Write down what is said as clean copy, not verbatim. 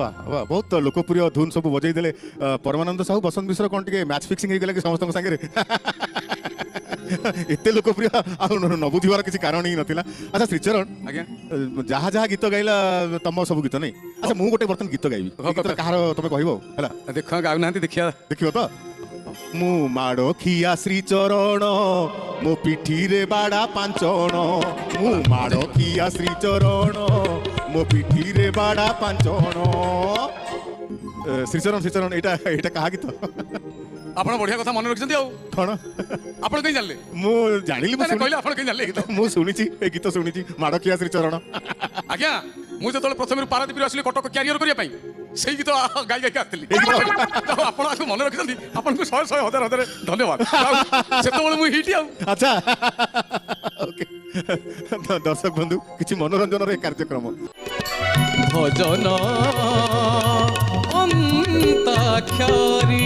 वाह वाह बहुत लोकप्रिय धुन सब बजई देले परमानंद साहू बसंत मिश्र कौन टिके मैच फिक्सिंग हो गला कि समस्त संगे एते लोकप्रिय न बुझीबार किसी कारण ही नथिला। अच्छा श्रीचरण आज्ञा जहाँ जहाँ गीत गाइला तम सब गीत नहीं। अच्छा मु गोटे बर्तन गीत गाइबी गीत कहार तुम कहबो हला देख गाउ ना देखिया देखियो तो मु माड़ो खिया श्रीचरण मो पिठी रे बाड़ा पांचण मु माड़ो खिया श्रीचरण मो पिठी रे बाड़ा पांचण। श्रीचरण श्रीचरण एटा एटा कहा गीत आपण बढ़िया कथा मन रखिसंती आउ कौन आपण कहीं जानले मु जानिली ना कहले आपण कहीं जानले गीत मु सुनिची ए गीत सुनिची माड़ो खिया श्रीचरण। आज्ञा मु जतले प्रथम पारादीप आसली कटक क्यारियर करिया पई सेही गीत गाई गाई आसली आपण आको मन रखिसंती आपण को 100 100 हजार हजार धन्यवाद सेतबेले मु हिटी आउ। अच्छा ओके दर्शक बंधु किछि मनोरंजन रे कार्यक्रम भजन अंताक्षरी